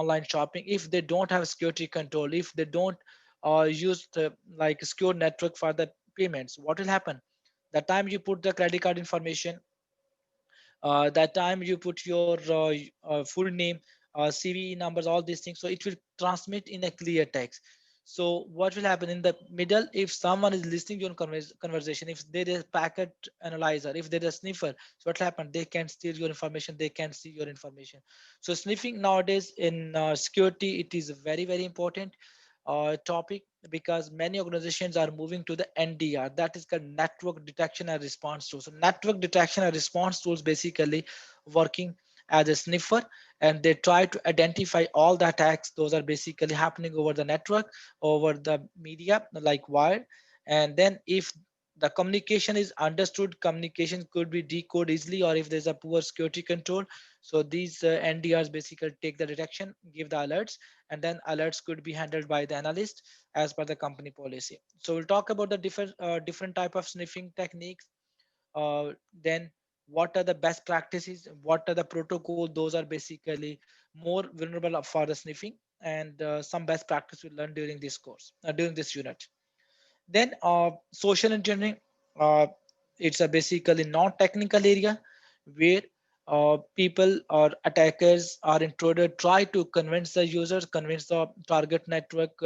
online shopping, if they don't have security control, if they don't use the like secure network for the payments, what will happen? The time you put the credit card information, that time you put your full name, CVE numbers, all these things, so it will transmit in a clear text. So what will happen in the middle, if someone is listening to your conversation, if there is packet analyzer, if there is a sniffer, so what will happen? They can steal your information, they can see your information. So sniffing nowadays in security, it is very, very important topic, because many organizations are moving to the NDR, that is called network detection and response tool. So network detection and response tools basically working as a sniffer, and they try to identify all the attacks those are basically happening over the network, over the media like wire. And then if the communication is understood, communication could be decoded easily, or if there's a poor security control, so these NDRs basically take the detection, give the alerts, and then alerts could be handled by the analyst as per the company policy. So we'll talk about the different type of sniffing techniques. Then what are the best practices? What are the protocol? Those are basically more vulnerable for the sniffing, and some best practice we learned during this course, during this unit. Then social engineering, uh, it's a basically non-technical area where people or attackers or intruder try to convince the users, convince the target network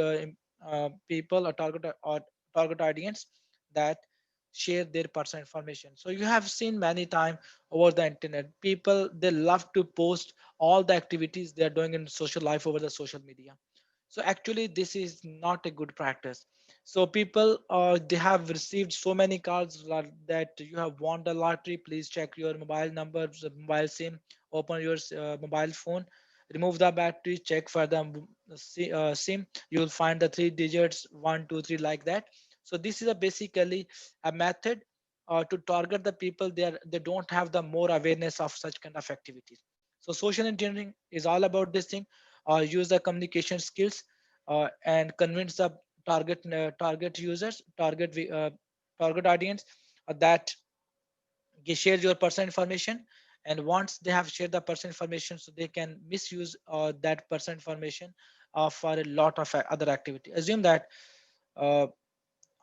people or target audience that share their personal information. So you have seen many times over the internet, people they love to post all the activities they are doing in social life over the social media. So actually this is not a good practice. So people they have received so many calls that you have won the lottery, please check your mobile number, mobile sim, open your mobile phone, remove the battery, check for the sim, you will find the three digits 123 like that. So this is a basically a method to target the people they don't have the more awareness of such kind of activities. So social engineering is all about this thing. Use the communication skills and convince the target users, target audience that share your personal information. And once they have shared the personal information, so they can misuse that personal information for a lot of other activity. Assume that uh,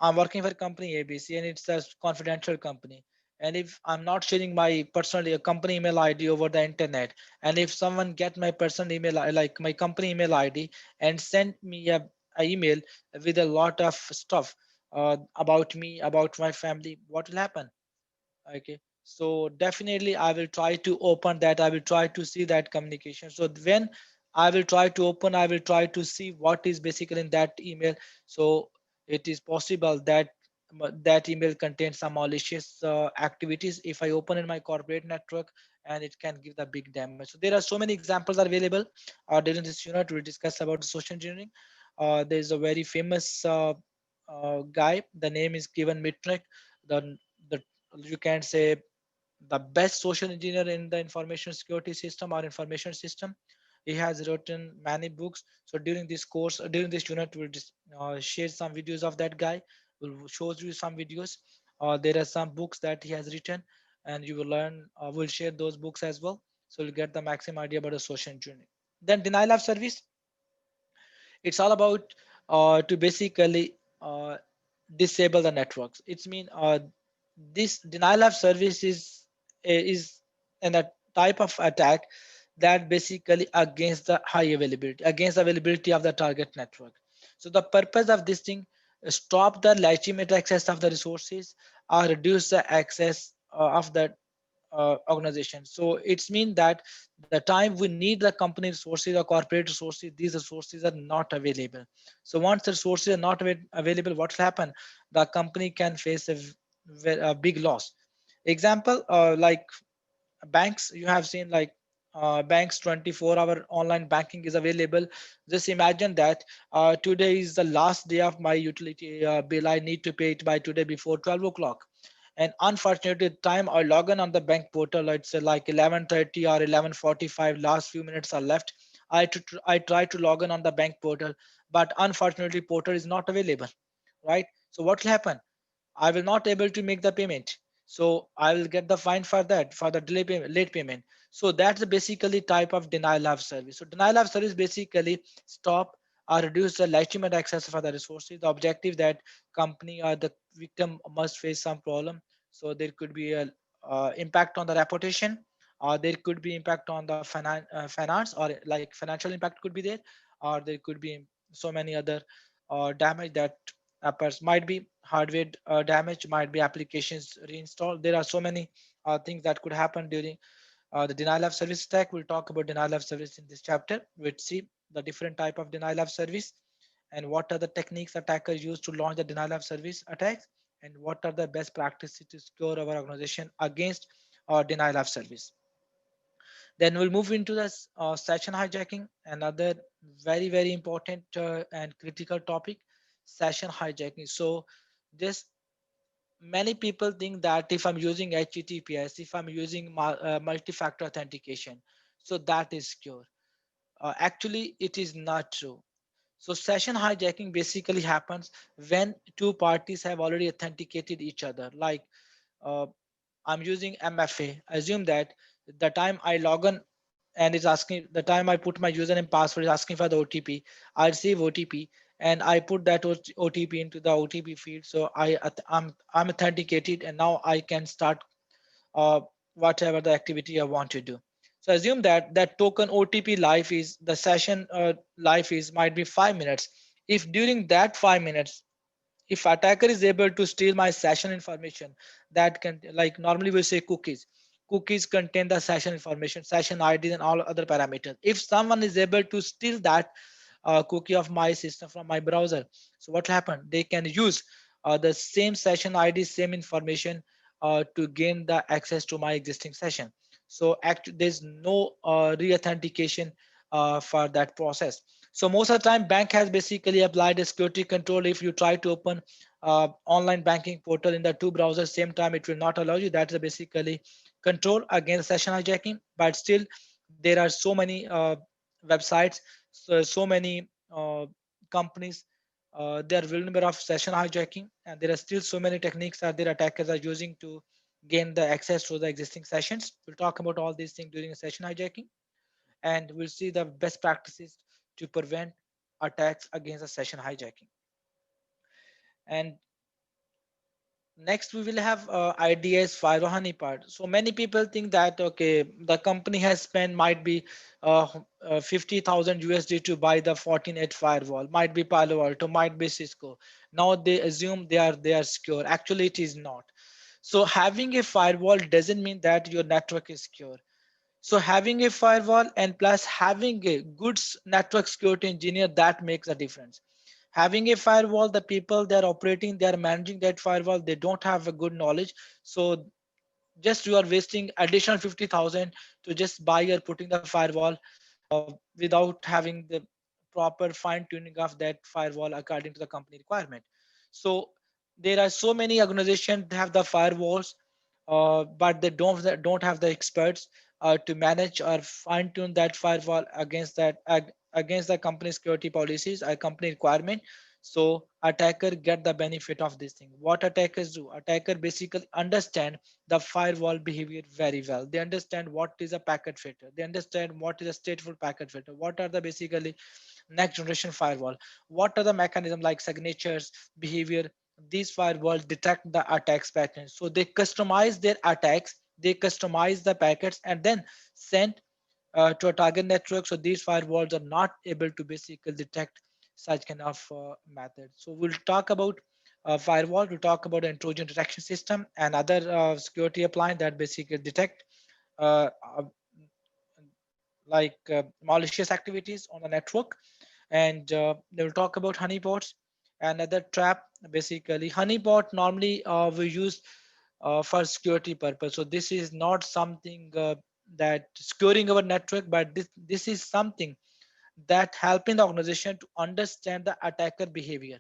I'm working for company ABC and it's a confidential company. And if I'm not sharing my personal company email ID over the internet, and if someone get my personal email, like my company email ID, and send me a email with a lot of stuff about me, about my family, what will happen? Okay, so definitely I will try to open that, I will try to see that communication. So when I will try to open, I will try to see what is basically in that email. So it is possible that that email contains some malicious activities if I open in my corporate network, and it can give the big damage. So there are so many examples are available during this unit. We'll discuss about social engineering. There's a very famous guy, the name is Kevin Mitnick. The you can say the best social engineer in the information security system or information system. He has written many books. So during this course, during this unit, we'll just share some videos of that guy. We'll show you some videos. There are some books that he has written, and you will learn. We'll share those books as well, so you'll get the maximum idea about the social engineering. Then denial of service. It's all about to basically disable the networks. It's mean this denial of service is an a type of attack that basically against the high availability, against the availability of the target network. So the purpose of this thing is stop the legitimate access of the resources or reduce the access of the organization. So it's mean that the time we need the company resources or corporate resources, these resources are not available. So once the resources are not available, what will happen? The company can face a big loss. Example, like banks, you have seen like banks 24-hour online banking is available. Just imagine that today is the last day of my utility bill, I need to pay it by today before 12 o'clock. And unfortunately, the time I log in on the bank portal, let's say like 11:30 or 11:45, last few minutes are left. I try to log in on the bank portal, but unfortunately portal is not available, right? So what will happen? I will not able to make the payment. So I will get the fine for that, for the delay payment, late payment. So that's basically type of denial of service. So denial of service basically stop or reduce the legitimate access for the resources. The objective that company or the victim must face some problem. So there could be a impact on the reputation, or there could be impact on the finance, or like financial impact could be there, or there could be so many other damage that occurs. Might be hardware damage, might be applications reinstalled. There are so many things that could happen during the denial of service attack. We'll talk about denial of service in this chapter. We'll see the different type of denial of service and what are the techniques attackers use to launch the denial of service attacks, and what are the best practices to secure our organization against denial of service. Then we'll move into the session hijacking, another very important and critical topic, session hijacking. So this, many people think that if I'm using HTTPS, if I'm using multi-factor authentication, so that is secure. Actually, it is not true. So session hijacking basically happens when two parties have already authenticated each other. Like uh, I'm using MFA. Assume that the time I log in and it's asking, the time I put my username password is asking for the OTP. I receive OTP and I put that OTP into the OTP field. So I'm authenticated, and now I can start whatever the activity I want to do. So assume that that token OTP life is the session life is might be 5 minutes. If during that 5 minutes, if attacker is able to steal my session information, that can, like normally we say cookies contain the session information, session ID and all other parameters. If someone is able to steal that cookie of my system from my browser, so what happened, they can use the same session ID, same information to gain the access to my existing session. So there's no re-authentication for that process. So most of the time bank has basically applied a security control. If you try to open online banking portal in the two browsers same time, it will not allow you. That's basically control against session hijacking. But still there are so many websites, so many companies, they are vulnerable of session hijacking, and there are still so many techniques that their attackers are using to gain the access to the existing sessions. We'll talk about all these things during session hijacking, and we'll see the best practices to prevent attacks against the session hijacking. And next we will have IDS Firewall Honeypot. So many people think that okay, the company has spent might be 50,000 USD to buy the 14.8 firewall, might be Palo Alto, might be Cisco. Now they assume they are secure. Actually, it is not. So having a firewall doesn't mean that your network is secure. So having a firewall and plus having a good network security engineer, that makes a difference. Having a firewall, the people they're operating, they're managing that firewall, they don't have a good knowledge. So just you are wasting additional 50,000 to just buy or putting the firewall without having the proper fine tuning of that firewall according to the company requirement. So there are so many organizations that have the firewalls, but they don't have the experts to manage or fine tune that firewall against against the company security policies or company requirement. So attacker get the benefit of this thing. What attackers do, attacker basically understand the firewall behavior very well. They understand what is a packet filter, they understand what is a stateful packet filter, what are the basically next generation firewall, what are the mechanism like signatures behavior. These firewalls detect the attacks patterns, so they customize their attacks, they customize the packets and then send to a target network. So these firewalls are not able to basically detect such kind of method. So we'll talk about firewall, we'll talk about an intrusion detection system and other security appliance that basically detect uh, uh, malicious activities on the network. And they will talk about honeypots, another trap. Basically honeypot normally we use for security purpose. So this is not something that securing our network, but this is something that helping the organization to understand the attacker behavior.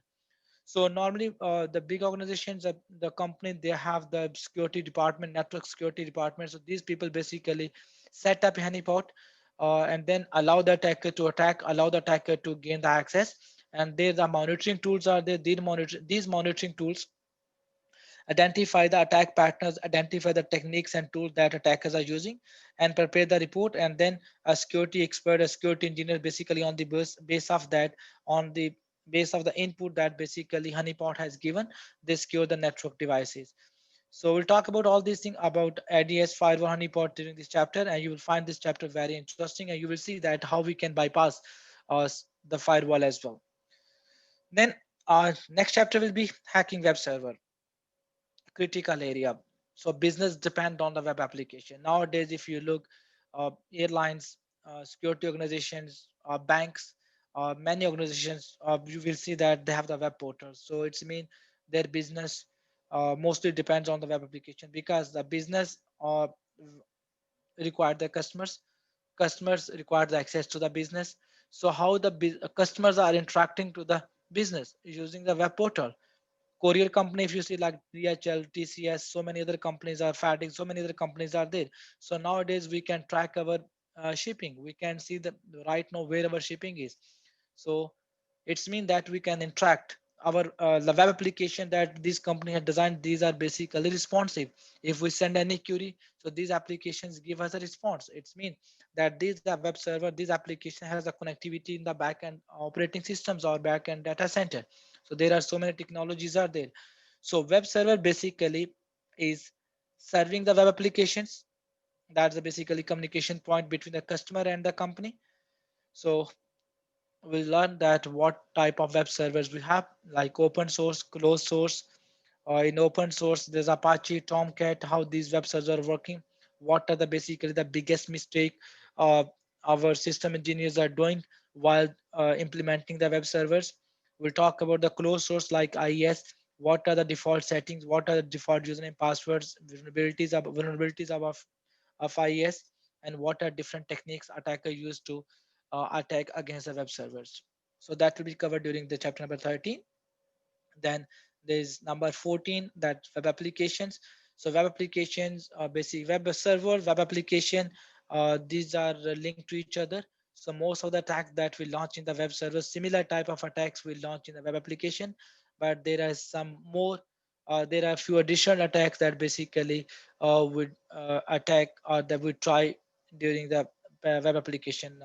So normally the big organizations, the company, they have the security department, network security department. So these people basically set up a honeypot and then allow the attacker to attack, allow the attacker to gain the access. And there the monitoring tools are there. These monitoring tools identify the attack patterns, identify the techniques and tools that attackers are using, and prepare the report. And then a security expert, a security engineer, basically on the base of that, on the base of the input that basically Honeypot has given, they secure the network devices. So we'll talk about all these things about ADS Firewall Honeypot during this chapter, and you will find this chapter very interesting, and you will see that how we can bypass the firewall as well. Then our next chapter will be hacking web server, critical area. So business depend on the web application. Nowadays, if you look, airlines, security organizations, banks, many organizations, you will see that they have the web portal. So it's mean their business mostly depends on the web application, because the business require the customers require the access to the business. So how the customers are interacting to the business using the web portal. Courier company, if you see like DHL, TCS, so many other companies are fighting, so many other companies are there. So nowadays we can track our shipping. We can see the right now where our shipping is. So it's mean that we can interact our the web application that this company had designed. These are basically responsive. If we send any query, so these applications give us a response. It's mean that these are web server, this application has a connectivity in the backend operating systems or backend data center. So there are so many technologies are there. So web server basically is serving the web applications. That's the basically communication point between the customer and the company. So we learn that what type of web servers we have, like open source, closed source. In open source, there's Apache, Tomcat, how these web servers are working. What are the basically the biggest mistake uh, our system engineers are doing while implementing the web servers. We'll talk about the closed source like IES. What are the default settings? What are the default username, passwords, vulnerabilities of IES, and what are different techniques attacker use to attack against the web servers. So that will be covered during the chapter number 13. Then there's number 14, that web applications. So web applications are basic web server, web application. These are linked to each other. So most of the attacks that we launch in the web server, similar type of attacks we launch in the web application, but there are some more. There are a few additional attacks that basically would attack or that would try during the web application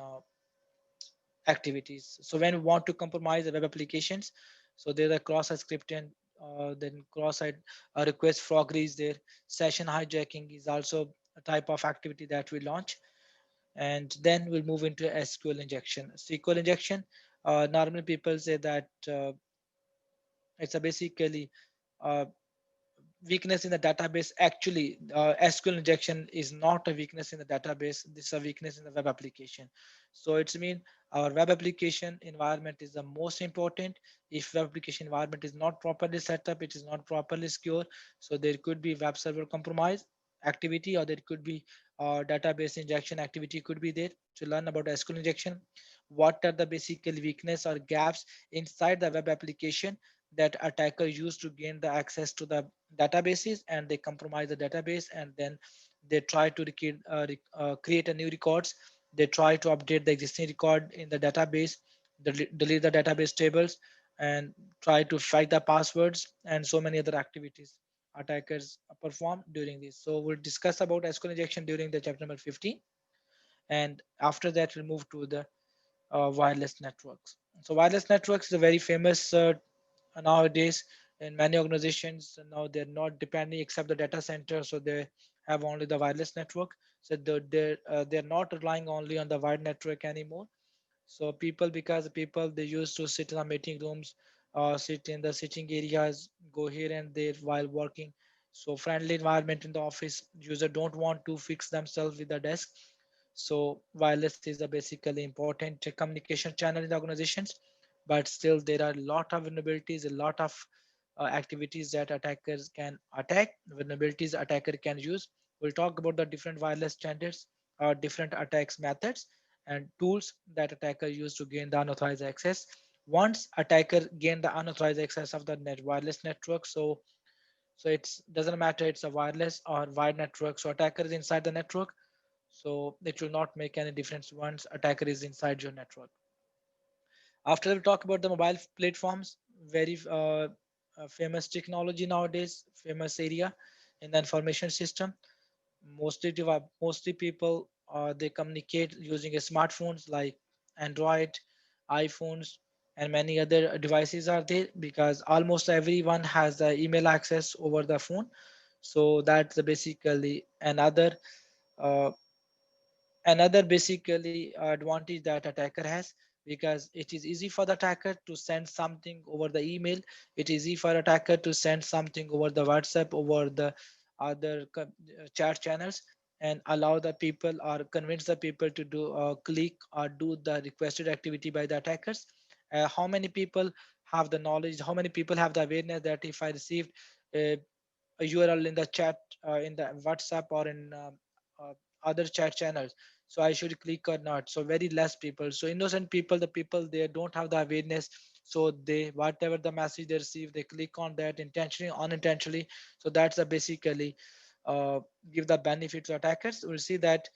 activities. So when we want to compromise the web applications, so there's a cross-site scripting, then cross-site request froggery is there. Session hijacking is also a type of activity that we launch. And then we'll move into SQL injection. SQL injection, normally people say that it's a basically uh, weakness in the database. Actually, SQL injection is not a weakness in the database. This is a weakness in the web application. So it's mean our web application environment is the most important. If web application environment is not properly set up, it is not properly secure, so there could be web server compromise activity, or there could be database injection activity could be there. To learn about SQL injection, what are the basic weakness or gaps inside the web application that attacker use to gain the access to the databases, and they compromise the database, and then they try to create a new records. They try to update the existing record in the database, delete the database tables, and try to fight the passwords, and so many other activities attackers perform during this. So we'll discuss about SQL injection during the chapter number 15, and after that we'll move to the wireless networks. So wireless networks is a very famous nowadays in many organizations. Now they're not depending except the data center, so they have only the wireless network. So they're not relying only on the wired network anymore. So people, because people they used to sit in the meeting rooms, sit in the sitting areas, go here and there while working. So friendly environment in the office, user don't want to fix themselves with the desk. So wireless is a basically important communication channel in the organizations, but still there are a lot of vulnerabilities, a lot of activities that attackers can attack, vulnerabilities attacker can use. We'll talk about the different wireless standards, different attacks methods, and tools that attacker use to gain the unauthorized access. Once attacker gain the unauthorized access of the wireless network, so it's doesn't matter it's a wireless or wired network. So attacker is inside the network, so it will not make any difference once attacker is inside your network. After we talk about the mobile platforms, very famous technology nowadays, famous area in the information system. Mostly people they communicate using a smartphones like Android, iPhones, and many other devices are there, because almost everyone has the email access over the phone. So that's basically uh, another basically advantage that attacker has, because it is easy for the attacker to send something over the email. It is easy for attacker to send something over the WhatsApp, over the other chat channels, and allow the people or convince the people to do click or do the requested activity by the attackers. How many people have the knowledge, how many people have the awareness that if I received a a URL in the chat, in the WhatsApp or in other chat channels, so I should click or not? So very less people. So innocent people, the people they don't have the awareness. So they whatever the message they receive, they click on that intentionally, unintentionally. So that's a basically uh, give the benefit to attackers. We'll see that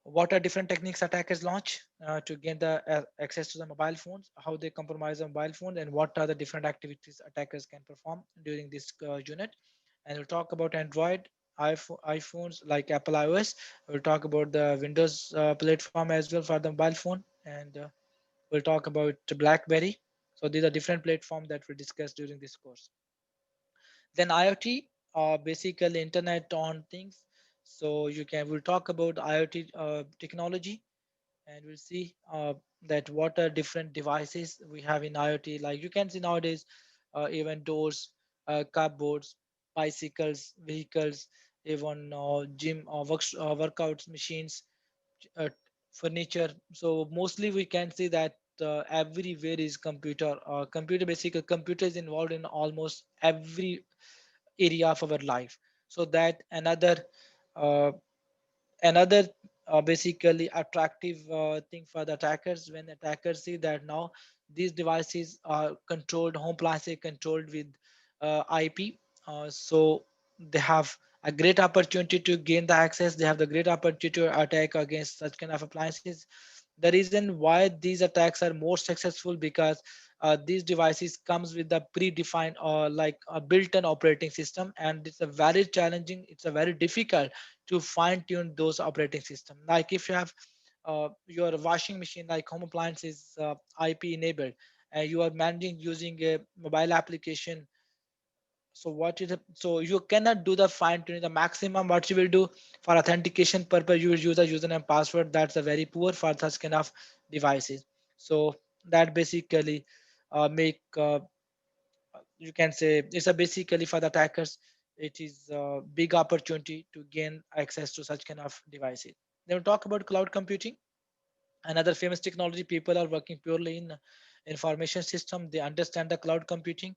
what are different techniques attackers launch to gain the access to the mobile phones, how they compromise the mobile phone, and what are the different activities attackers can perform during this unit. And we'll talk about Android, iPhones like Apple iOS. We'll talk about the Windows platform as well for the mobile phone, and we'll talk about BlackBerry. So these are different platforms that we discuss during this course. Then IoT, basically Internet on things. So we'll talk about IoT technology, and we'll see that what are different devices we have in IoT. Like you can see nowadays, even doors, cupboards, bicycles, vehicles, even gym workouts machines, uh, furniture. So mostly we can see that everywhere is computer. Computer basically computer is involved in almost every area of our life. So that uh, another basically attractive thing for the attackers, when attackers see that now these devices are controlled, home appliances controlled with IP. So they have a great opportunity to gain the access. They have the great opportunity to attack against such kind of appliances. The reason why these attacks are more successful, because these devices comes with the predefined or like a built-in operating system, and it's a very challenging, it's a very difficult to fine tune those operating system. Like if you have your washing machine, like home appliances IP enabled, and you are managing using a mobile application. So what is it? So you cannot do the fine tuning. The maximum what you will do for authentication purpose, you will use a username password. That's a very poor for such kind of devices. So that basically make you can say it's a basically for the attackers. It is a big opportunity to gain access to such kind of devices. Then we talk about cloud computing, another famous technology. People are working purely in information system. They understand the cloud computing.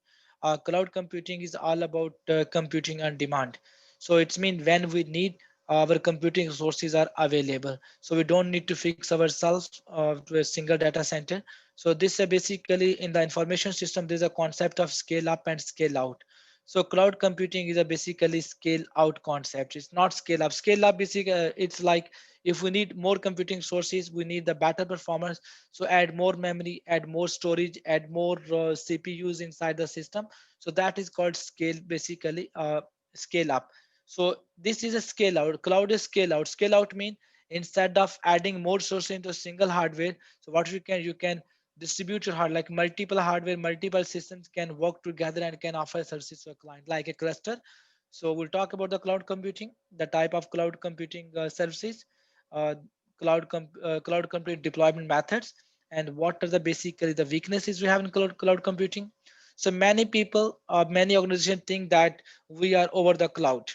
Cloud computing is all about computing on demand. So it's mean when we need, our computing resources are available, so we don't need to fix ourselves to a single data center. So this basically in the information system there's a concept of scale up and scale out. So cloud computing is a basically scale out concept. It's not scale up. Scale up basically it's like if we need more computing sources, we need the better performance. So add more memory, add more storage, add more CPUs inside the system. So that is called scale, basically scale up. So this is a scale out. Cloud is scale out. Scale out mean instead of adding more sources into a single hardware, so what you can distribute your hardware, like multiple hardware, multiple systems can work together and can offer services to a client like a cluster. So we'll talk about the cloud computing, the type of cloud computing services, uh, cloud computing deployment methods, and what are the basically the weaknesses we have in cloud computing. So many people, many organizations think that we are over the cloud,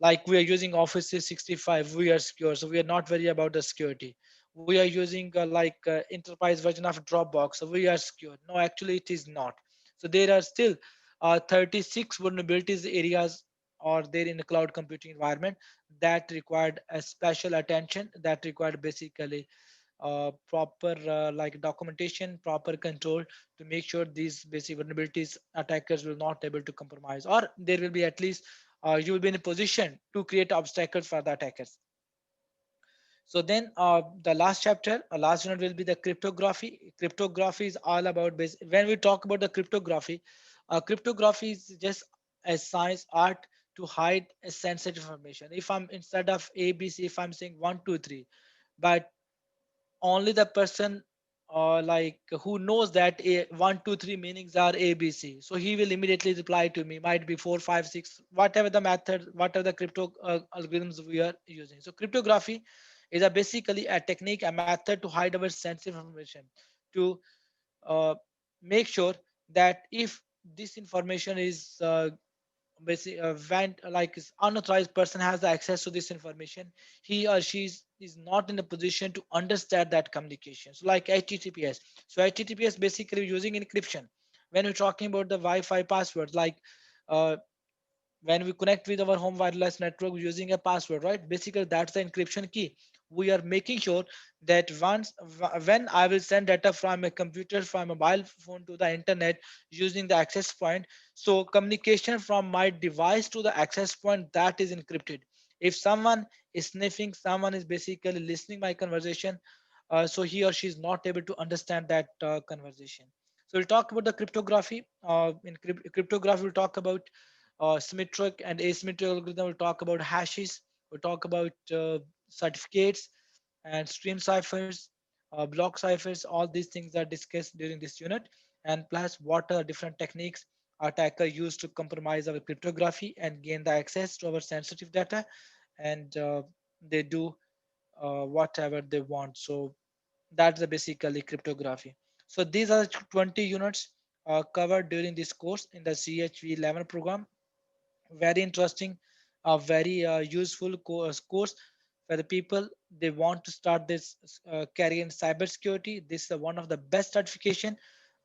like we are using Office 365, we are secure, so we are not worried about the security. We are using enterprise version of Dropbox, so we are secure. No, actually it is not. So there are still 36 vulnerabilities areas or there in the cloud computing environment that required a special attention, that required basically proper like documentation, proper control to make sure these basic vulnerabilities attackers will not able to compromise, or there will be at least you will be in a position to create obstacles for the attackers. So then the last chapter, last unit will be the cryptography. Cryptography is all about when we talk about the cryptography, Cryptography is just a science art to hide a sensitive information. If I'm instead of ABC, if I'm saying 1 2 3, but only the person like who knows that a 1 2 3 meanings are ABC, so he will immediately reply to me. Might be 4 5 6, whatever the method, whatever the crypto algorithms we are using. So cryptography is a basically a technique, a method to hide our sensitive information, to uh, make sure that if this information is basically when like unauthorized person has the access to this information, he or she is not in a position to understand that communication. So like https, so https basically using encryption. When we're talking about the wi-fi passwords, like uh, when we connect with our home wireless network using a password, right? Basically that's the encryption key. We are making sure that when I will send data from a computer, from a mobile phone to the internet using the access point, so communication from my device to the access point, that is encrypted. If someone is sniffing, someone is basically listening my conversation, so he or she is not able to understand that conversation. So we'll talk about the cryptography. In cryptography, we'll talk about symmetric and asymmetric algorithm. We'll talk about hashes. We'll talk about certificates and stream ciphers, block ciphers. All these things are discussed during this unit. And plus, what are different techniques attacker use to compromise our cryptography and gain the access to our sensitive data, and they do whatever they want. So that's the basically cryptography. So these are 20 units covered during this course in the CEH V11 program. Very interesting, very useful course for the people they want to start this career in cybersecurity. This is one of the best certification.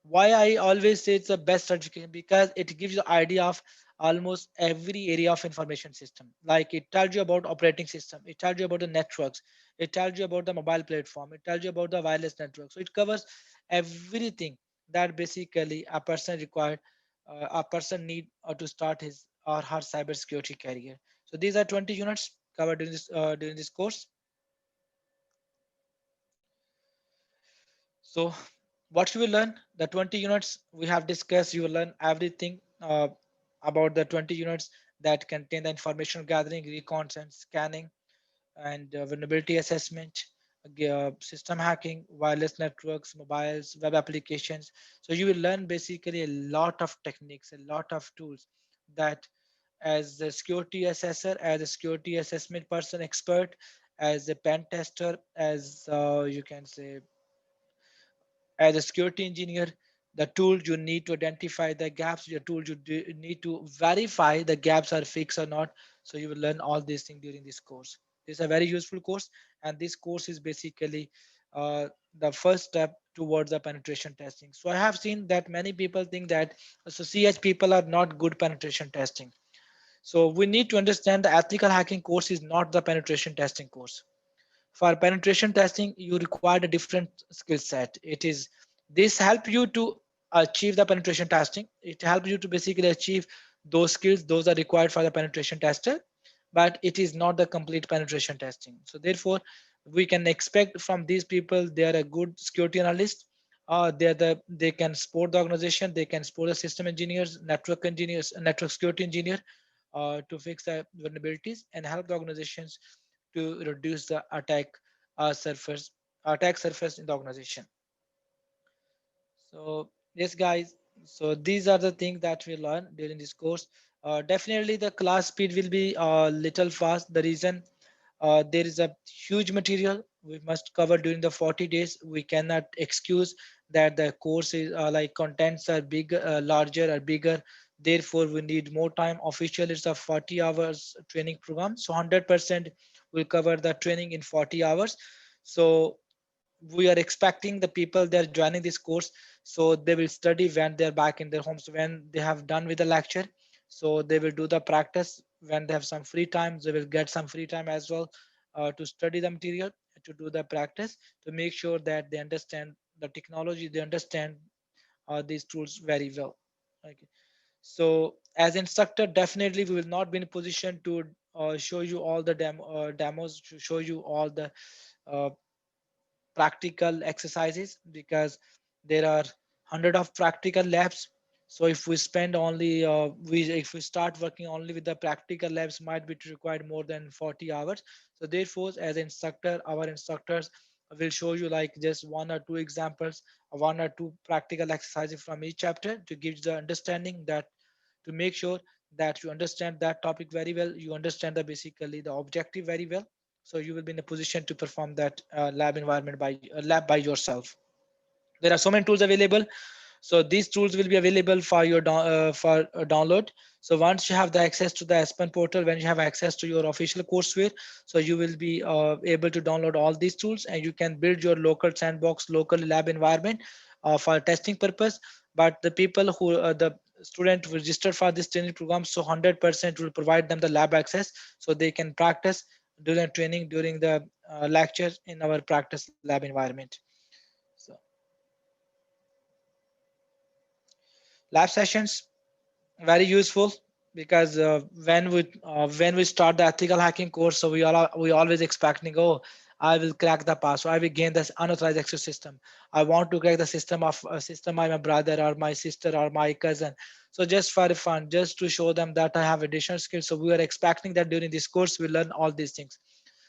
Why I always say it's the best certification, because it gives you idea of almost every area of information system. Like it tells you about operating system, it tells you about the networks, it tells you about the mobile platform, it tells you about the wireless network. So it covers everything that basically a person required, a person need to start his or her cybersecurity career. So these are 20 units covered during this course. So what you will learn, the 20 units we have discussed, you will learn everything about the 20 units that contain the information gathering, reconnaissance, scanning, and vulnerability assessment, system hacking, wireless networks, mobiles, web applications. So you will learn basically a lot of techniques, a lot of tools that as a security assessor, as a security assessment person expert, as a pen tester, as you can say as a security engineer, the tool you need to identify the gaps, your tool you need to verify the gaps are fixed or not. So you will learn all these things during this course. This is a very useful course, and this course is basically the first step towards the penetration testing. So I have seen that many people think that so CH people are not good penetration testing. So we need to understand the ethical hacking course is not the penetration testing course. For penetration testing, you require a different skill set. It is this help you to achieve the penetration testing. It helps you to basically achieve those skills. Those are required for the penetration tester, but it is not the complete penetration testing. So therefore, we can expect from these people they are a good security analyst. They can support the organization. They can support the system engineers, network security engineer, to fix the vulnerabilities and help the organizations to reduce the attack surface in the organization. So yes guys, so these are the things that we learn during this course. Definitely the class speed will be a little fast. The reason, there is a huge material we must cover during the 40 days. We cannot excuse that the course is like contents are big, larger or bigger. Therefore, we need more time. Officially, it's a 40 hours training program. So 100% will cover the training in 40 hours. So we are expecting the people they're joining this course, so they will study when they're back in their homes, when they have done with the lecture. So they will do the practice when they have some free time. They will get some free time as well to study the material, to do the practice, to make sure that they understand the technology, they understand these tools very well. Okay. So as instructor, definitely we will not be in a position to show you all the demos, to show you all the uh, practical exercises, because there are hundred of practical labs. So if we spend only if we start working only with the practical labs, might be required more than 40 hours. So therefore, as an instructor, our instructors will show you like just one or two examples, one or two practical exercises from each chapter to give you the understanding that, to make sure that you understand that topic very well, you understand the basically the objective very well, so you will be in a position to perform that lab environment by lab by yourself. There are so many tools available, so these tools will be available for your download. So once you have the access to the Aspen portal, when you have access to your official courseware, so you will be able to download all these tools and you can build your local sandbox, local lab environment for testing purpose. But the people who the student who registered for this training program, so 100% will provide them the lab access so they can practice during training, during the lectures in our practice lab environment. So lab sessions very useful, because when we start the ethical hacking course, so we always expecting, oh, I will crack the password, I will gain this unauthorized access system, I want to crack the system of a system by my brother or my sister or my cousin. So just for fun, just to show them that I have additional skills, so we are expecting that during this course we learn all these things.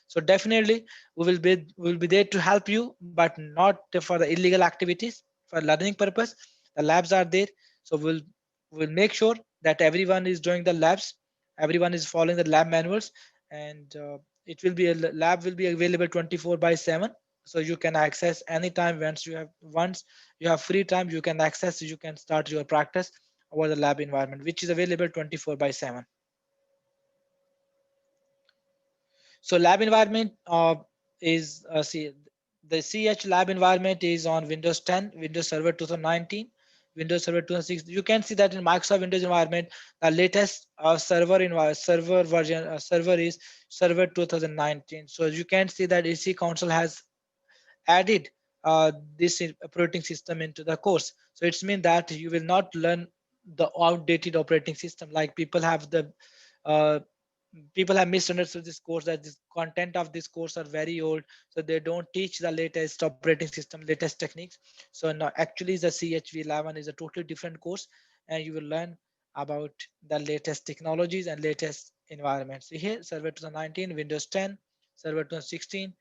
So definitely we will be there to help you, but not for the illegal activities. For learning purpose, the labs are there. So we'll make sure that everyone is doing the labs, everyone is following the lab manuals, and it will be a lab will be available 24 by 7. So you can access anytime. Once you have free time, you can access, you can start your practice over the lab environment, which is available 24 by 7. So lab environment is the CEH lab environment is on Windows 10, Windows Server 2019, Windows Server 2006. You can see that in Microsoft Windows environment, the latest server version server is Server 2019. So you can see that AC Council has added this operating system into the course. So it's mean that you will not learn the outdated operating system, like uh, people have misunderstood this course, that this content of this course are very old, so they don't teach the latest operating system, latest techniques. So now actually the CEH V11 is a totally different course, and you will learn about the latest technologies and latest environments. So here server 2019, Windows 10, server 2016,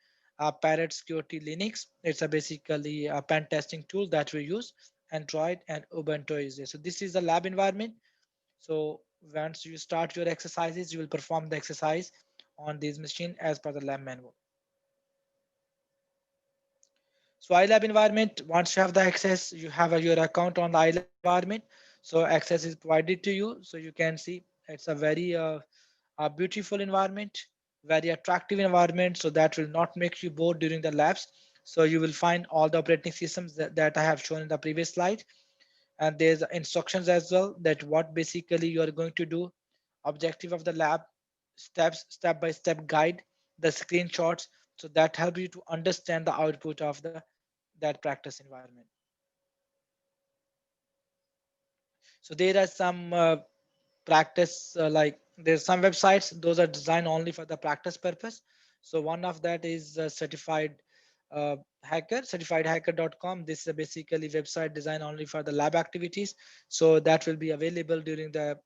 Parrot Security Linux. It's a basically a pen testing tool that we use. Android and Ubuntu is there. So this is the lab environment. So once you start your exercises, you will perform the exercise on this machine as per the lab manual. So iLab environment, once you have the access, you have your account on the iLab environment. So access is provided to you. So you can see it's a very a beautiful environment, very attractive environment. So that will not make you bored during the labs. So you will find all the operating systems that I have shown in the previous slide. And there's instructions as well, that what basically you are going to do, objective of the lab, steps, step by step guide, the screenshots, so that help you to understand the output of the that practice environment. So there are some practice like there's some websites, those are designed only for the practice purpose. So one of that is certifiedhacker.com. This is a basically website designed only for the lab activities, so that will be available during the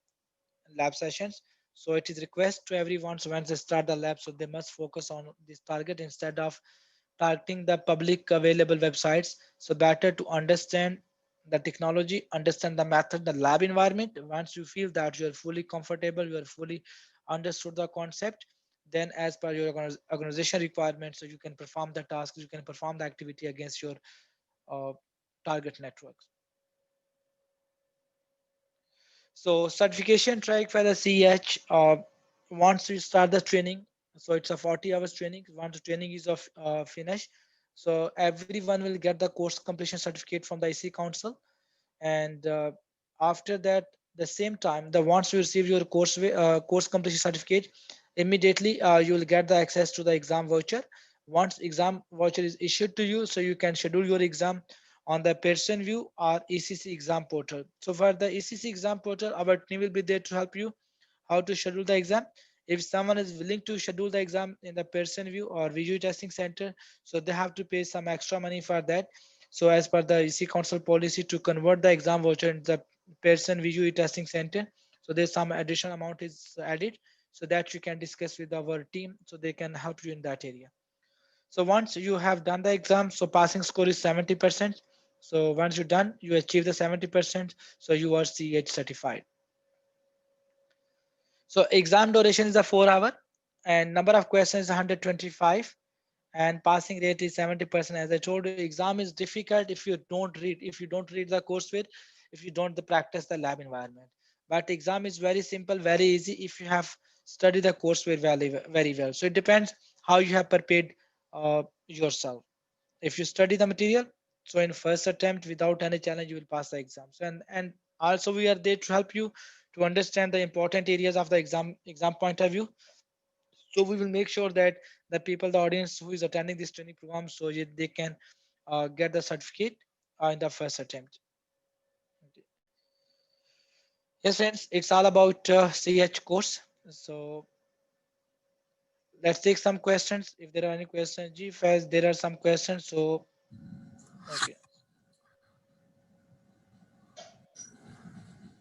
lab sessions. So it is request to everyone, so once they start the lab, so they must focus on this target instead of targeting the public available websites. So better to understand the technology, understand the method, the lab environment. Once you feel that you are fully comfortable, you are fully understood the concept, then as per your organization requirements, so you can perform the tasks, you can perform the activity against your uh, target networks. So certification track for the CEH, once you start the training, so it's a 40 hours training. Once the training is of finished, so everyone will get the course completion certificate from the IC Council. And after that, the same time, the once you receive your course completion certificate, immediately you will get the access to the exam voucher. Once exam voucher is issued to you, so you can schedule your exam on the Pearson View or ECC exam portal. So for the ECC exam portal, our team will be there to help you how to schedule the exam. If someone is willing to schedule the exam in the Pearson View or Visual Testing Center, so they have to pay some extra money for that. So as per the EC Council policy, to convert the exam voucher into the person view testing center. So there's some additional amount is added, so that you can discuss with our team, so they can help you in that area. So once you have done the exam, so passing score is 70%. So once you're done, you achieve the 70%, so you are CEH certified. So exam duration is a 4 hour, and number of questions is 125, and passing rate is 70%. As I told you, exam is difficult if you don't read, the courseware, if you don't practice the lab environment. But exam is very simple, very easy if you have studied the courseware very well. So it depends how you have prepared yourself. If you study the material, so in first attempt without any challenge you will pass the exams. And also we are there to help you to understand the important areas of the exam point of view. So we will make sure that the people, the audience who is attending this training program, so they can get the certificate in the first attempt. Okay. Yes friends, it's all about CH course. So let's take some questions if there are any questions. G, as there are some questions, so okay.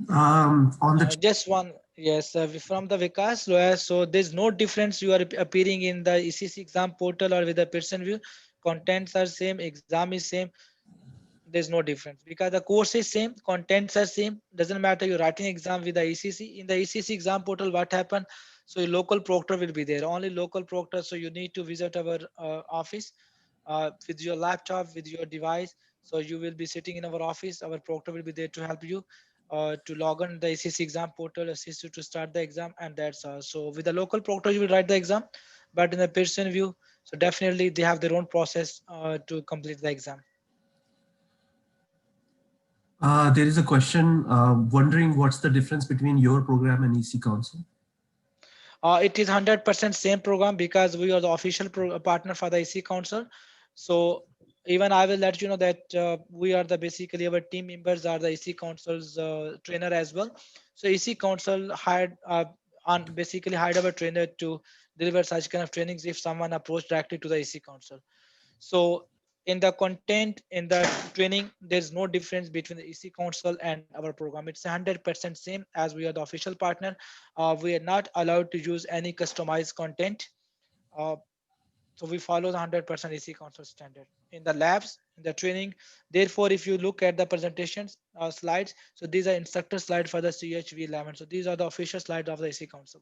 On the Just one, yes, from the Vikas Loya. So there's no difference. You are appearing in the ECC exam portal or with the person view. Contents are same, exam is same. There's no difference because the course is same, contents are same. Doesn't matter you're writing exam with the ECC. In the ECC exam portal, what happened? So your local proctor will be there. Only local proctor. So you need to visit our office with your laptop, with your device. So you will be sitting in our office. Our proctor will be there to help you to log on the ECC exam portal, assist you to start the exam, and that's all. So with the local proctor, you will write the exam, but in the person view, so definitely they have their own process to complete the exam. there is a question wondering what's the difference between your program and EC Council. It is 100% same program because we are the official partner for the EC Council. So even I will let you know that we are the basically our team members are the EC Council's trainer as well. So EC Council hired on basically hired our trainer to deliver such kind of trainings if someone approached directly to the EC Council. So in the content in the training, there's no difference between the EC Council and our program. It's 100% same as we are the official partner. We are not allowed to use any customized content. Uh, so we follow the 100% EC Council standard in the labs, in the training. Therefore, if you look at the presentations slides, so these are instructor slides for the CEH V11. So these are the official slides of the EC Council.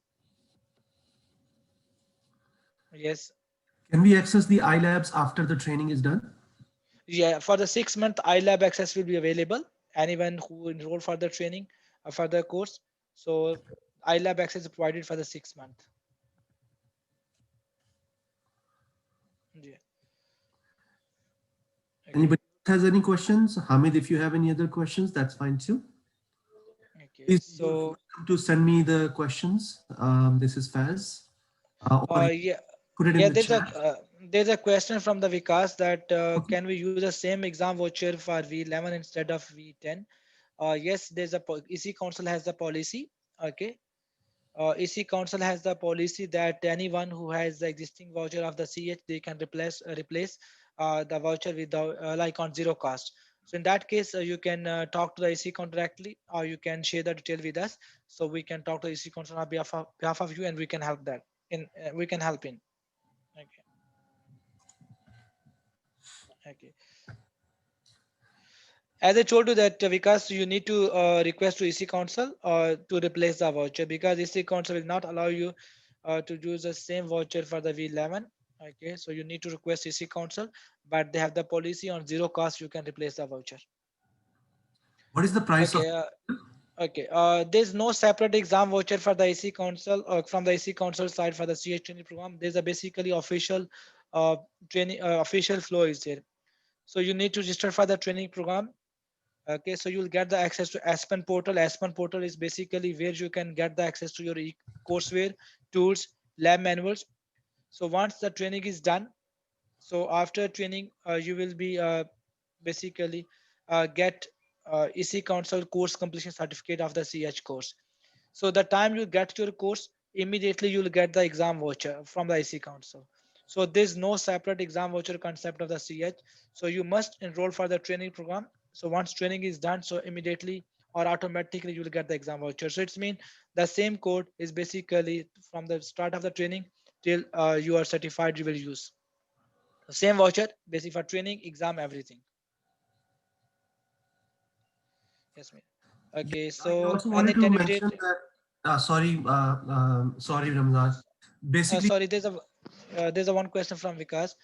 Yes. Can we access the iLabs after the training is done? Yeah, for the 6 month iLab access will be available. Anyone who enroll for the training for the course. So iLab access is provided for the 6 month. Yeah. Okay. Anybody has any questions? Hamid, if you have any other questions, that's fine too. Okay. Please, you're So welcome to send me the questions. This is Faz. Or yeah, put it in yeah. the chat. There's a question from the Vikas that Okay. can we use the same exam voucher for V11 instead of V10? Yes, there's a EC Council has the policy. Okay. EC Council has the policy that anyone who has the existing voucher of the CH, they can replace the voucher with the like on zero cost. So in that case, you can talk to the EC Council directly, or you can share the detail with us, so we can talk to EC Council on behalf of you, and we can help that in we can help in. Okay. Okay. As I told you that Vikas, you need to request to EC Council to replace the voucher because EC Council will not allow you to use the same voucher for the V11. Okay, so you need to request EC Council, but they have the policy on zero cost. You can replace the voucher. What is the price of? Okay. Okay. There's no separate exam voucher for the EC Council from the EC Council side for the CH training program. There's a basically official training official flow is there. So you need to register for the training program. Okay, so you'll get the access to Aspen portal. Aspen portal is basically where you can get the access to your courseware, tools, lab manuals. So once the training is done, so after training, you will be basically get EC Council course completion certificate of the CH course. So the time you get your course, immediately you'll get the exam voucher from the IC Council. So there's no separate exam voucher concept of the CH. So you must enroll for the training program. So once training is done, so immediately or automatically you will get the exam voucher. So it's mean the same code is basically from the start of the training till you are certified you will use. Same voucher, basically for training, exam, everything. Yes, ma'am. Yeah, Okay, I so also an wanted to intended mention date. that, sorry, Ramzan. Basically, Sorry, there's a one question from Vikas.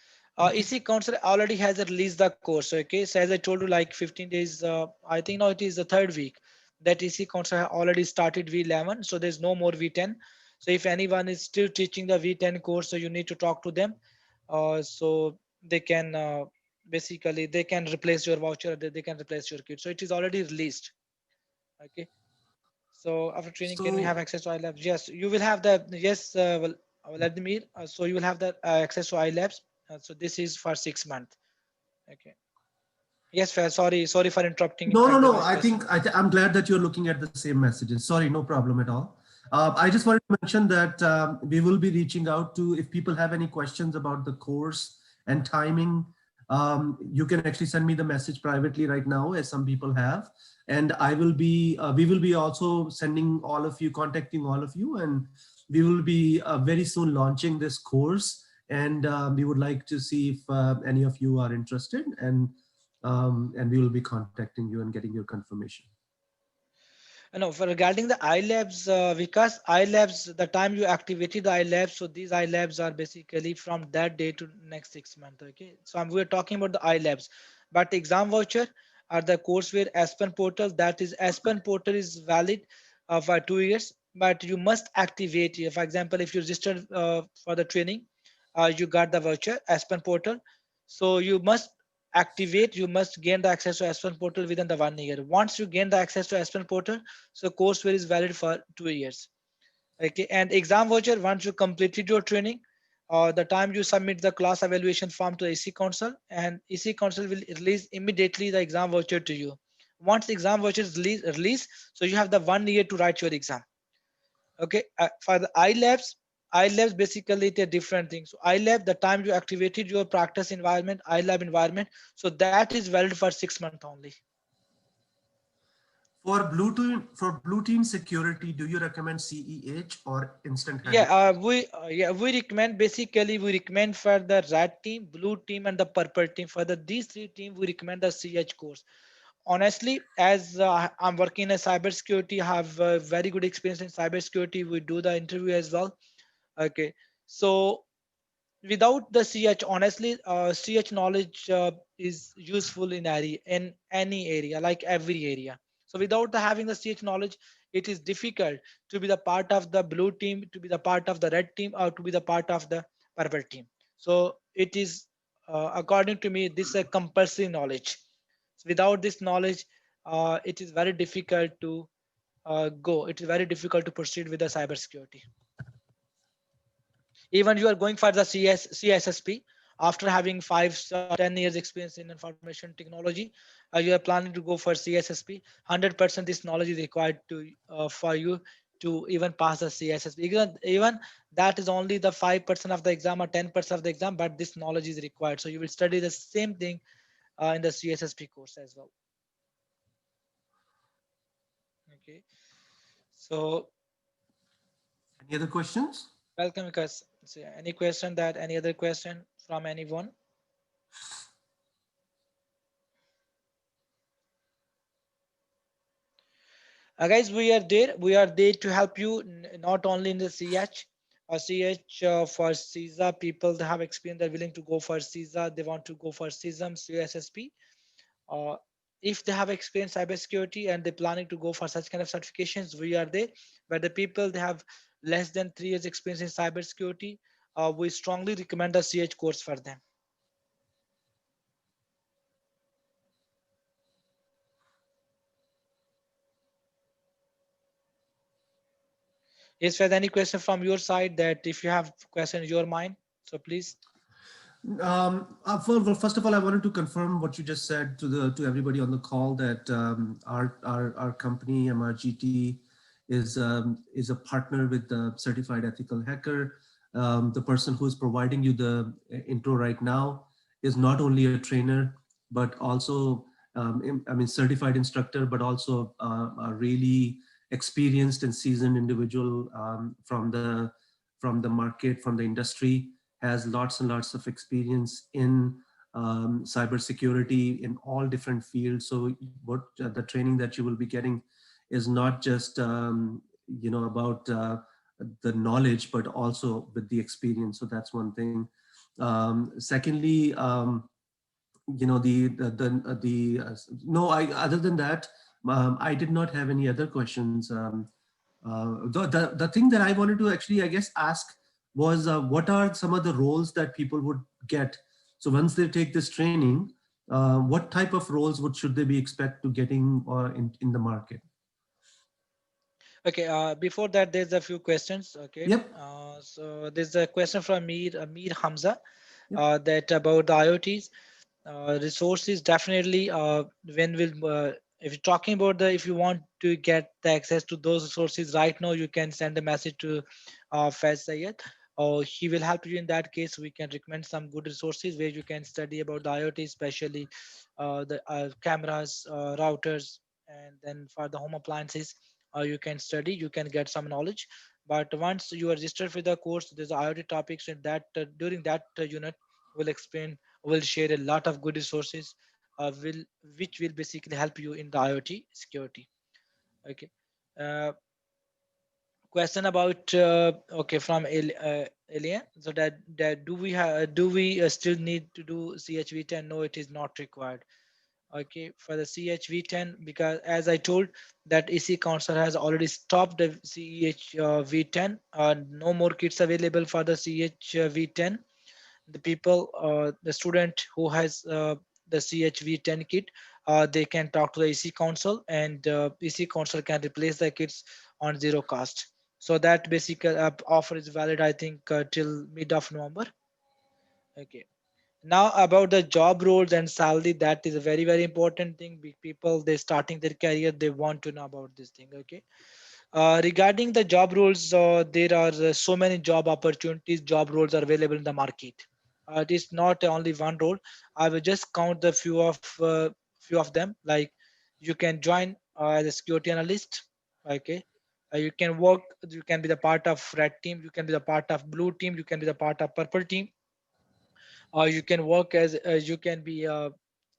EC Council already has released the course. Okay, so as I told you, like 15 days. I think now it is the third week that EC Council have already started V11. So there's no more V10. So if anyone is still teaching the V10 course, so you need to talk to them. So they can basically they can replace your voucher. They can replace your kit. So it is already released. Okay. So after training, can we have so access to iLabs? Yes, you will have the yes. Well, Vladimir. So you will have the access to iLabs. So this is for 6 months. Okay. Yes, fair. Sorry for interrupting. In no, no, fact, there no. was a question. I'm glad that you're looking at the same messages. Sorry, no problem at all. I just wanted to mention that we will be reaching out to, if people have any questions about the course and timing, you can actually send me the message privately right now, as some people have. And we will be also sending all of you, contacting all of you, and we will be very soon launching this course. And we would like to see if any of you are interested, and we will be contacting you and getting your confirmation. No, for regarding the iLabs, because iLabs, the time you activated the iLabs, so these iLabs are basically from that day to next 6 months. Okay, so we're talking about the iLabs, but exam voucher are the courseware Aspen portal. That is Aspen portal is valid for 2 years, but you must activate it. For example, if you registered for the training, you got the voucher Aspen portal, so you must activate. You must gain the access to Aspen portal within the 1 year. Once you gain the access to Aspen portal, so courseware is valid for 2 years. Okay, and exam voucher once you completed your training, the time you submit the class evaluation form to the EC Council, and EC Council will release immediately the exam voucher to you. Once the exam voucher is release, so you have the 1 year to write your exam. Okay, for the iLabs basically it's a different thing. So iLab, the time you activated your practice environment, iLab environment, so that is valid for 6 months only. For blue team security, do you recommend CEH or instant Yeah, handling? we recommend basically we recommend for the red team, blue team, and the purple team. For the these three teams, we recommend the CH course. Honestly, as I'm working in a cybersecurity, have very good experience in cybersecurity. We do the interview as well. Okay, so without the CH, honestly, CH knowledge is useful in any area, like every area. So without the having the CH knowledge, it is difficult to be the part of the blue team, to be the part of the red team, or to be the part of the purple team. So it is, according to me, this is a compulsory knowledge. So without this knowledge, it is very difficult to go. It is very difficult to proceed with the cybersecurity. Even you are going for the CISSP after having 5 10 years experience in information technology, you are planning to go for CISSP. 100% this knowledge is required to for you to even pass the CISSP. Even that is only the 5% of the exam or 10% of the exam, but this knowledge is required. So you will study the same thing in the CISSP course as well. Okay. So Any other questions? welcome, because so any question that any other question from anyone? Guys, we are there. We are there to help you not only in the CH or CH for CISA people that have experience, they're willing to go for CISA, they want to go for CISM, CSSP. Uh, if they have experience cybersecurity and they're planning to go for such kind of certifications, we are there. But the people they have less than 3 years experience in cybersecurity, we strongly recommend the CH course for them. Is there any question from your side that if you have question in your mind, so please. First of all, I wanted to confirm what you just said to everybody on the call, that our company MRGT is a partner with the Certified Ethical Hacker. The person who is providing you the intro right now is not only a trainer, but also I mean, certified instructor, but also a really experienced and seasoned individual from the market, from the industry, has lots and lots of experience in cybersecurity in all different fields. So what the training that you will be getting is not just about the knowledge, but also with the experience. So that's one thing. Secondly, no, I other than that, I did not have any other questions. The thing that I wanted to actually, I guess, ask was what are some of the roles that people would get? So once they take this training, what type of roles should they be expect to getting in the market? Okay, before that, there's a few questions. Okay, Yep. so there's a question from Mir Hamza, Yep. that about the IoTs resources. Definitely, when will if you're talking about the, if you want to get the access to those resources right now, you can send a message to Faiz Sayed, or he will help you in that case. We can recommend some good resources where you can study about the IoT, especially the cameras, routers, and then for the home appliances, you can study, you can get some knowledge. But once you are registered for the course, there's IoT topics in that during that unit will explain, will share a lot of good resources, will which will basically help you in the IoT security. Okay. Uh, Question about okay, from Alien. So that do we still need to do CHV10? No, it is not required. Okay, for the CHV10, because as I told that EC Council has already stopped the CEH V10. No more kits available for the CEH V10. The people, the student who has the CHV10 kit, they can talk to the EC Council, and EC Council can replace the kits on zero cost. So that basic offer is valid, I think, till mid of November. Okay. Now about the job roles and salary, that is a very very important thing. People, they starting their career, they want to know about this thing. Okay. Regarding the job roles, there are so many job opportunities, job roles are available in the market. It is not only one role. I will just count the few of them. Like, you can join as a security analyst. Okay, you can work. You can be the part of red team. You can be the part of blue team. You can be the part of purple team. You can work as you can be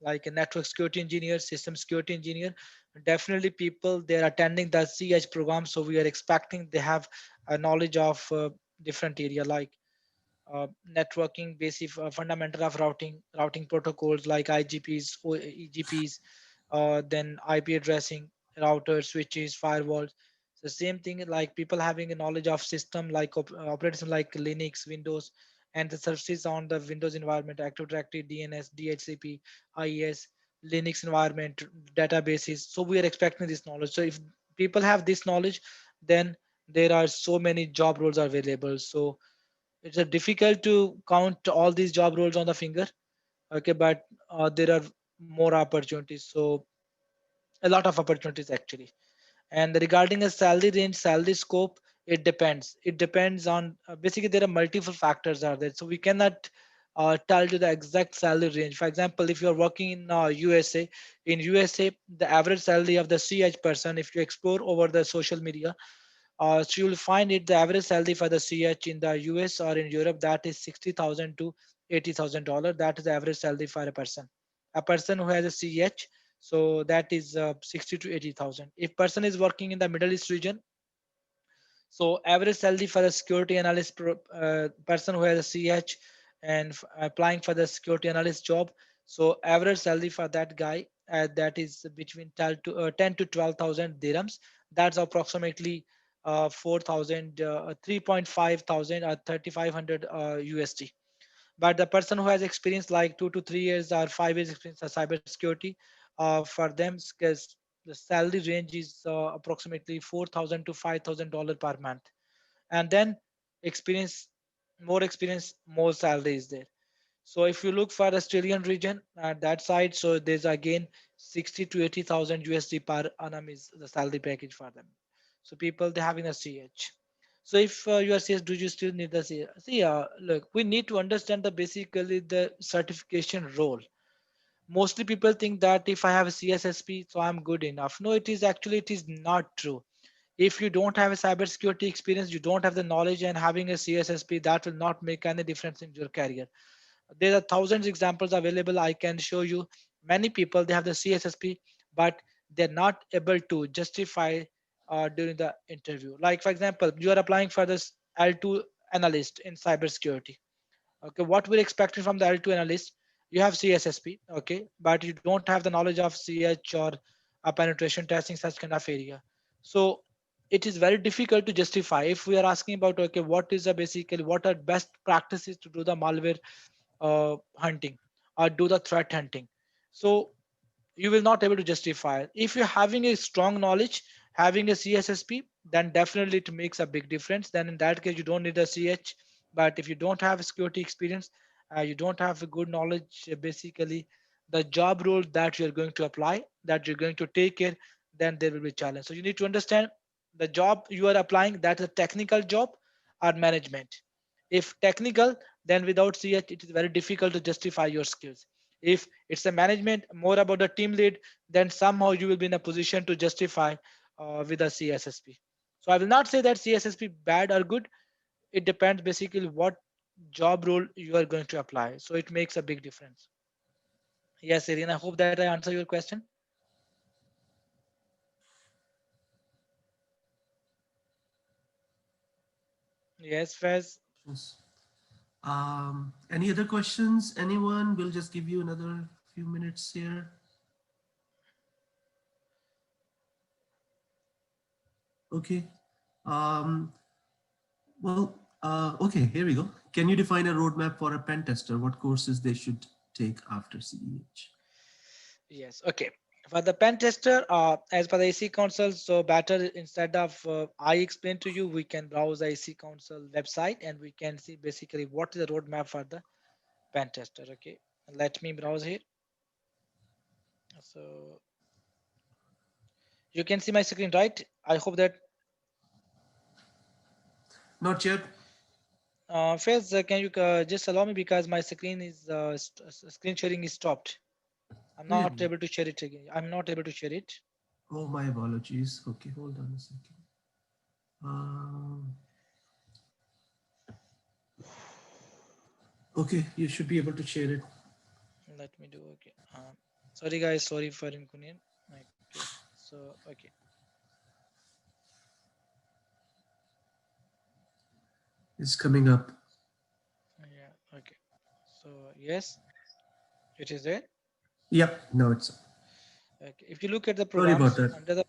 like a network security engineer, system security engineer. Definitely people, they're attending the CH program, so we are expecting they have a knowledge of different area, like networking basic, fundamental of routing protocols like IGPs, EGPs, then IP addressing, routers, switches, firewalls. The same thing, like people having a knowledge of system like operating like Linux, Windows, and the services on the Windows environment, Active Directory, DNS, DHCP, IES, Linux environment, databases. So we are expecting this knowledge. So if people have this knowledge, then there are so many job roles available. So it's a difficult to count all these job roles on the finger. Okay, but there are more opportunities. So a lot of opportunities actually. And regarding a salary range, salary scope, it depends. It depends on basically there are multiple factors are there. So we cannot tell you the exact salary range. For example, if you're working in USA, the average salary of the CH person, if you explore over the social media, so you'll find it the average salary for the CH in the US or in Europe, that is 60,000 to $80,000. That is the average salary for a person. A person who has a CH, so that is 60 to 80,000. If person is working in the Middle East region, so average salary for a security analyst person who has a CH and applying for the security analyst job. So average salary for that guy, that is between 10 to 12,000 dirhams. That's approximately 4,000, 3.5 thousand or 3,500 USD. But the person who has experience like 2 to 3 years or 5 years experience in cybersecurity, for them, because the salary range is approximately 4,000 to $5,000 per month. And then experience, more experience, more salary is there. So if you look for Australian region at that side, so there's again 60 to 80,000 USD per annum is the salary package for them. So people, they having a CH. So if you are serious, do you still need the CH? See, look, we need to understand the basically the certification role. Mostly people think that if I have a CSSP, so I'm good enough. No, it is not true. If you don't have a cybersecurity experience, you don't have the knowledge, and having a CSSP, that will not make any difference in your career. There are thousands examples available. I can show you many people, they have the CSSP, but they're not able to justify during the interview. Like for example, you are applying for this L2 analyst in cybersecurity. Okay, what we're expecting from the L2 analyst, you have CSSP, okay, but you don't have the knowledge of CH or penetration testing, such kind of area. So it is very difficult to justify if we are asking about, okay, what is the basically what are best practices to do the malware hunting or do the threat hunting. So you will not able to justify it. If you're having a strong knowledge, having a CSSP, then definitely it makes a big difference. Then in that case, you don't need a CH. But if you don't have a security experience, you don't have a good knowledge, basically the job role that you're going to apply, that you're going to take care, then there will be challenge. So you need to understand the job you are applying, that's a technical job or management. If technical, then without CH, it is very difficult to justify your skills. If it's a management, more about the team lead, then somehow you will be in a position to justify with a CSSP. So I will not say that CSSP bad or good. It depends basically what job role you are going to apply. So it makes a big difference. Yes, Irina, I hope that I answer your question. Yes, Faz. Yes. Any other questions? Anyone? We'll just give you another few minutes here. Okay. Um, well, okay, here we go. Can you define a roadmap for a pen tester? What courses they should take after CEH? Yes, okay. For the pen tester, as per the AC Council, so better instead of I explain to you, we can browse the AC Council website and we can see basically what is the roadmap for the pen tester. Okay, let me browse here. So you can see my screen, right? I hope that Not yet. Faiz, can you just allow me because my screen is screen sharing is stopped. I'm not able Really? to share it again. I'm not able to share it. Oh, my apologies. Okay, hold on a second. Um, okay, you should be able to share it. Let me do okay. Sorry guys, sorry for inconvenience. Okay, so okay. It's coming up. Yeah, okay. So yes, it is there. Yep, no, it's. Okay. If you look at the Sorry about programs that. under the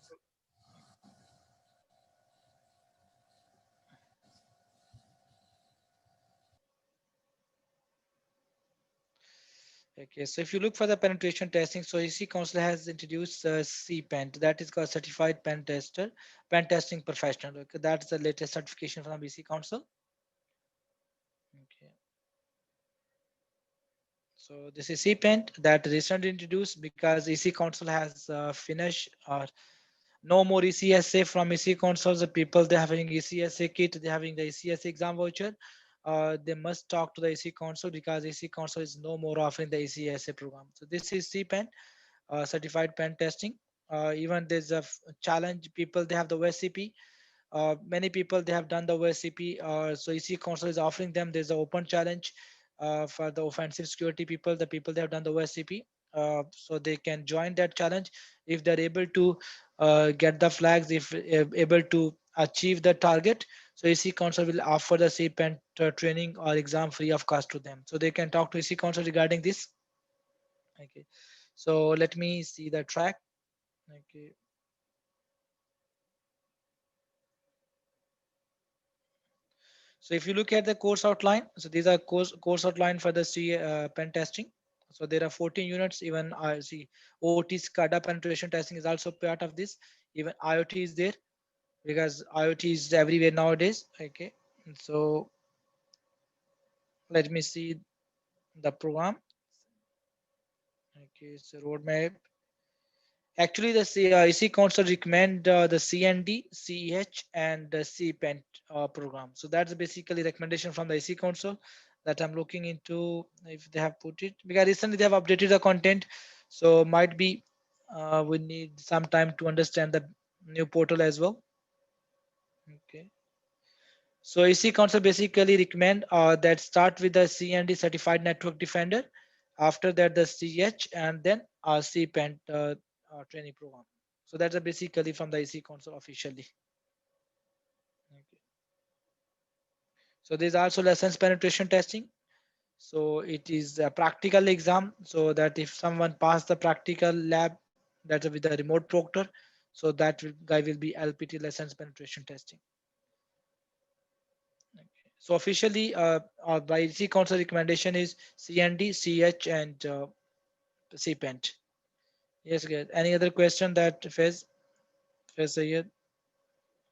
okay, so if you look for the penetration testing, so EC Council has introduced CPEN, that is called Certified Pen Tester, Pen Testing Professional. Okay, that's the latest certification from EC Council. Okay, so this is CPEN that recently introduced because EC Council has finished or no more ECSA from EC consoles. The people they're having ECSA kit, they're having the ECSA exam voucher. They must talk to the EC console because EC console is no more offering the ECSA program. So this is CPEN, certified pen testing. Even there's a challenge. People they have the OSCP. Many people they have done the OSCP. So EC console is offering them. There's an open challenge for the offensive security people. The people they have done the OSCP. So they can join that challenge if they're able to get the flags, if able to achieve the target. So EC Council will offer the CPEN training or exam free of cost to them. So they can talk to EC Council regarding this. Okay. So let me see the track. Okay. So if you look at the course outline, so these are course outline for the pen testing. So there are 14 units. Even I see OT SCADA penetration testing is also part of this. Even IoT is there because IoT is everywhere nowadays. Okay, and so let me see the program. Okay, so roadmap. Actually, the IC Council recommend the CND, CEH, and the CPEN program. So that's basically recommendation from the IC Council that I'm looking into if they have put it because recently they have updated the content. So might be we need some time to understand the new portal as well. Okay. So EC Council basically recommend that start with the CND certified network defender. After that, the CH and then CPENT training program. So that's basically from the EC Council officially. Okay. So there's also lessons penetration testing. So it is a practical exam. So that if someone passed the practical lab, that's with the remote proctor. So that guy will be LPT lessons penetration testing. Okay. So officially, by EC Council recommendation is CND, CH, and CPENT. Yes, guys. Any other question that Fez here?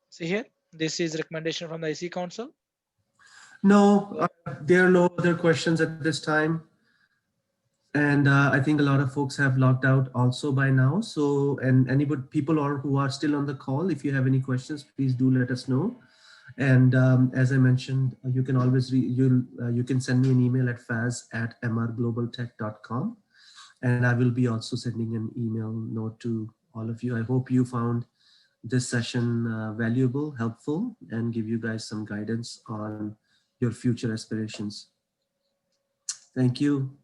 See here, this is recommendation from the IC Council. No, there are no other questions at this time. And I think a lot of folks have logged out also by now. So, and anybody, people or who are still on the call, if you have any questions, please do let us know. And as I mentioned, you can always you can send me an email at faz@mrglobaltech.com, and I will be also sending an email note to all of you. I hope you found this session valuable, helpful, and give you guys some guidance on your future aspirations. Thank you.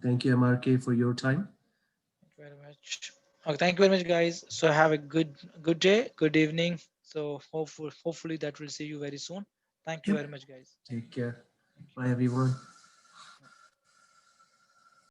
Thank you, MRK, for your time. Thank you very much. Okay, thank you very much, guys. So have a good day, good evening. So hopefully that will see you very soon. Thank you Yep. very much, guys. Take care. Thank you. Bye, everyone.